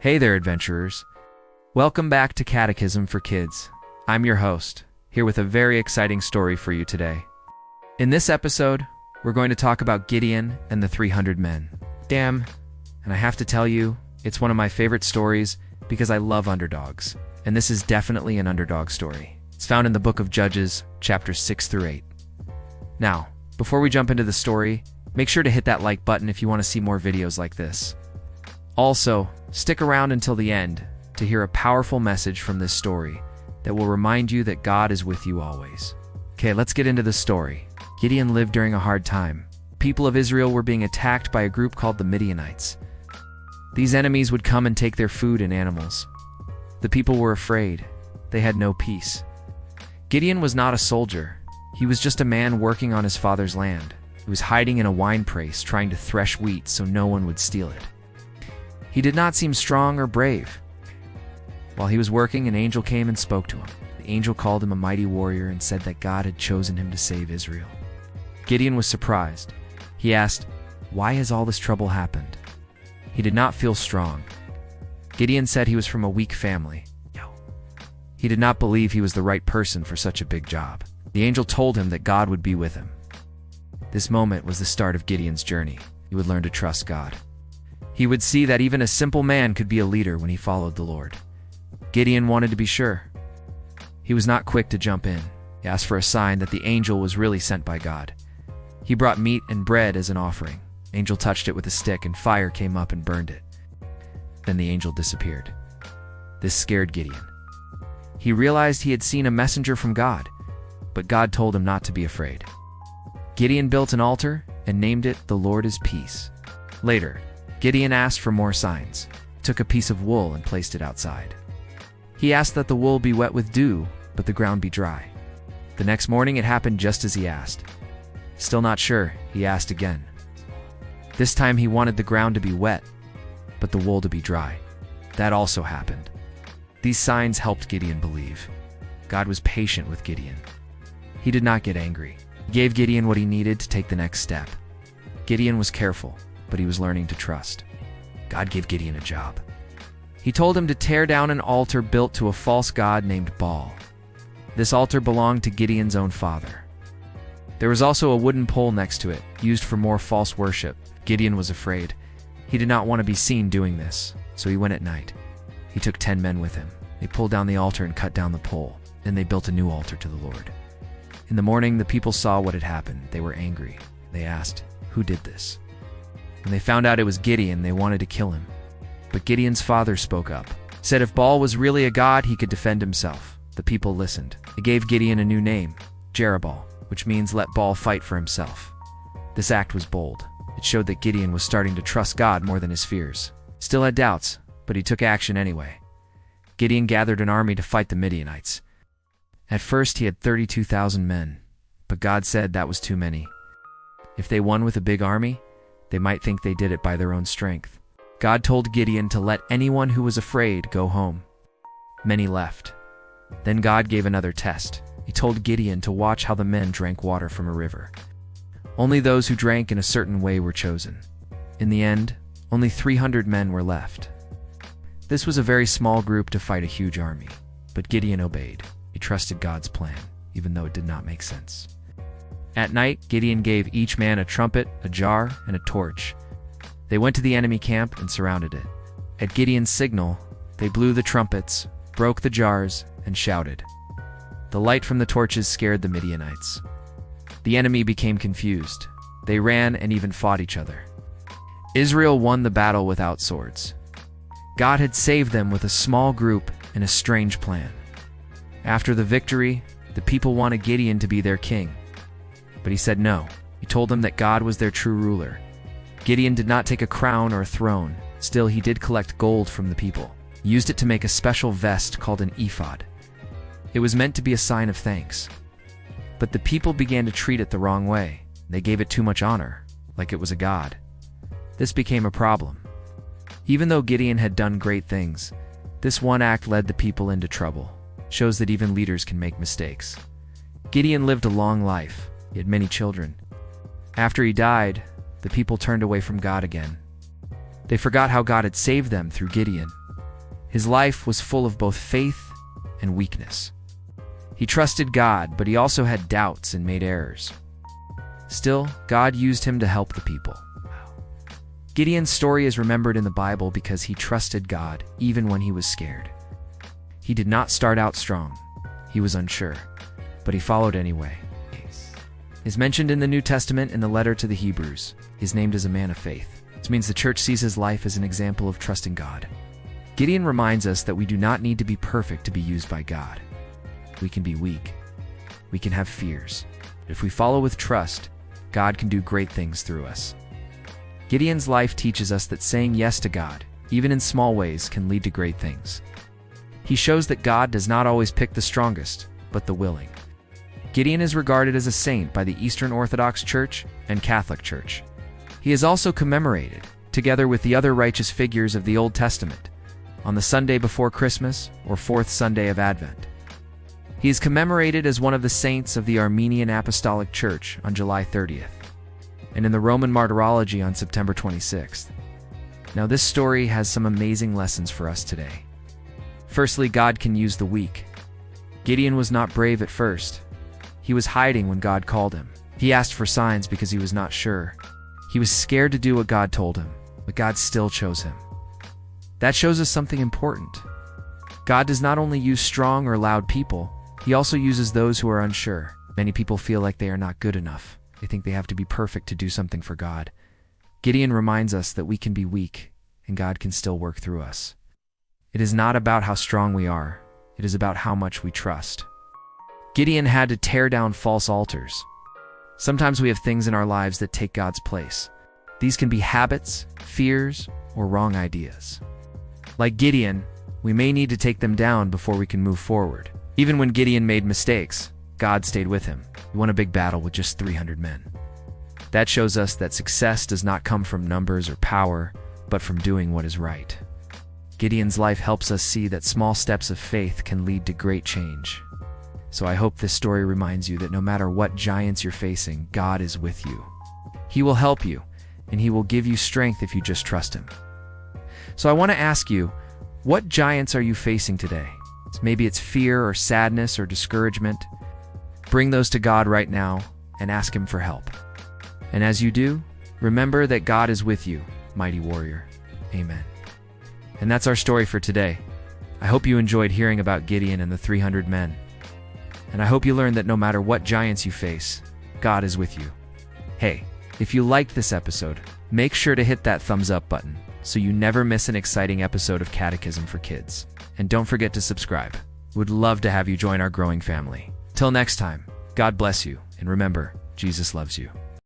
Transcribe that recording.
Hey there, adventurers. Welcome back to Catechism for Kids. I'm your host, here with a very exciting story for you today. In this episode, we're going to talk about Gideon and the 300 men. Damn, and I have to tell you, it's one of my favorite stories because I love underdogs, and this is definitely an underdog story. It's found in the book of Judges, chapters 6 through 8. Now, before we jump into the story, make sure to hit that like button if you want to see more videos like this. Also, stick around until the end to hear a powerful message from this story that will remind you that God is with you always. Okay, let's get into the story. Gideon lived during a hard time. People of Israel were being attacked by a group called the Midianites. These enemies would come and take their food and animals. The people were afraid. They had no peace. Gideon was not a soldier. He was just a man working on his father's land. He was hiding in a wine press trying to thresh wheat so no one would steal it. He did not seem strong or brave. While he was working, an angel came and spoke to him. The angel called him a mighty warrior and said that God had chosen him to save Israel. Gideon was surprised. He asked, "Why has all this trouble happened?" He did not feel strong. Gideon said he was from a weak family. He did not believe he was the right person for such a big job. The angel told him that God would be with him. This moment was the start of Gideon's journey. He would learn to trust God. He would see that even a simple man could be a leader when he followed the Lord. Gideon wanted to be sure. He was not quick to jump in. He asked for a sign that the angel was really sent by God. He brought meat and bread as an offering. The angel touched it with a stick and fire came up and burned it. Then the angel disappeared. This scared Gideon. He realized he had seen a messenger from God, but God told him not to be afraid. Gideon built an altar and named it "The Lord is Peace." Later, Gideon asked for more signs. He took a piece of wool and placed it outside. He asked that the wool be wet with dew, but the ground be dry. The next morning it happened just as he asked. Still not sure, he asked again. This time he wanted the ground to be wet, but the wool to be dry. That also happened. These signs helped Gideon believe. God was patient with Gideon. He did not get angry. He gave Gideon what he needed to take the next step. Gideon was careful, but he was learning to trust. God gave Gideon a job. He told him to tear down an altar built to a false god named Baal. This altar belonged to Gideon's own father. There was also a wooden pole next to it, used for more false worship. Gideon was afraid. He did not want to be seen doing this, so he went at night. He took 10 men with him. They pulled down the altar and cut down the pole. Then they built a new altar to the Lord. In the morning, the people saw what had happened. They were angry. They asked, "Who did this?" When they found out it was Gideon, they wanted to kill him. But Gideon's father spoke up, said if Baal was really a god, he could defend himself. The people listened. They gave Gideon a new name, Jerubbaal, which means let Baal fight for himself. This act was bold. It showed that Gideon was starting to trust God more than his fears. Still had doubts, but he took action anyway. Gideon gathered an army to fight the Midianites. At first he had 32,000 men, but God said that was too many. If they won with a big army, they might think they did it by their own strength. God told Gideon to let anyone who was afraid go home. Many left. Then God gave another test. He told Gideon to watch how the men drank water from a river. Only those who drank in a certain way were chosen. In the end, only 300 men were left. This was a very small group to fight a huge army, but Gideon obeyed. He trusted God's plan, even though it did not make sense. At night, Gideon gave each man a trumpet, a jar, and a torch. They went to the enemy camp and surrounded it. At Gideon's signal, they blew the trumpets, broke the jars, and shouted. The light from the torches scared the Midianites. The enemy became confused. They ran and even fought each other. Israel won the battle without swords. God had saved them with a small group and a strange plan. After the victory, the people wanted Gideon to be their king. But he said no. He told them that God was their true ruler. Gideon did not take a crown or a throne. Still, he did collect gold from the people. He used it to make a special vest called an ephod. It was meant to be a sign of thanks. But the people began to treat it the wrong way. They gave it too much honor, like it was a god. This became a problem. Even though Gideon had done great things, this one act led the people into trouble. It shows that even leaders can make mistakes. Gideon lived a long life. He had many children. After he died, the people turned away from God again. They forgot how God had saved them through Gideon. His life was full of both faith and weakness. He trusted God, but he also had doubts and made errors. Still, God used him to help the people. Gideon's story is remembered in the Bible because he trusted God even when he was scared. He did not start out strong. He was unsure, but he followed anyway. He is mentioned in the New Testament in the letter to the Hebrews. He is named as a man of faith. This means the church sees his life as an example of trusting God. Gideon reminds us that we do not need to be perfect to be used by God. We can be weak. We can have fears. If we follow with trust, God can do great things through us. Gideon's life teaches us that saying yes to God, even in small ways, can lead to great things. He shows that God does not always pick the strongest, but the willing. Gideon is regarded as a saint by the Eastern Orthodox Church and Catholic Church. He is also commemorated, together with the other righteous figures of the Old Testament, on the Sunday before Christmas or fourth Sunday of Advent. He is commemorated as one of the saints of the Armenian Apostolic Church on July 30th, and in the Roman Martyrology on September 26th. Now, this story has some amazing lessons for us today. Firstly, God can use the weak. Gideon was not brave at first. He was hiding when God called him. He asked for signs because he was not sure. He was scared to do what God told him, but God still chose him. That shows us something important. God does not only use strong or loud people, he also uses those who are unsure. Many people feel like they are not good enough. They think they have to be perfect to do something for God. Gideon reminds us that we can be weak, and God can still work through us. It is not about how strong we are. It is about how much we trust. Gideon had to tear down false altars. Sometimes we have things in our lives that take God's place. These can be habits, fears, or wrong ideas. Like Gideon, we may need to take them down before we can move forward. Even when Gideon made mistakes, God stayed with him. He won a big battle with just 300 men. That shows us that success does not come from numbers or power, but from doing what is right. Gideon's life helps us see that small steps of faith can lead to great change. So I hope this story reminds you that no matter what giants you're facing, God is with you. He will help you, and he will give you strength if you just trust him. So I want to ask you, what giants are you facing today? Maybe it's fear or sadness or discouragement. Bring those to God right now and ask him for help. And as you do, remember that God is with you, mighty warrior. Amen. And that's our story for today. I hope you enjoyed hearing about Gideon and the 300 men. And I hope you learned that no matter what giants you face, God is with you. Hey, if you liked this episode, make sure to hit that thumbs up button so you never miss an exciting episode of Catechism for Kids. And don't forget to subscribe. We'd love to have you join our growing family. Till next time, God bless you, and remember, Jesus loves you.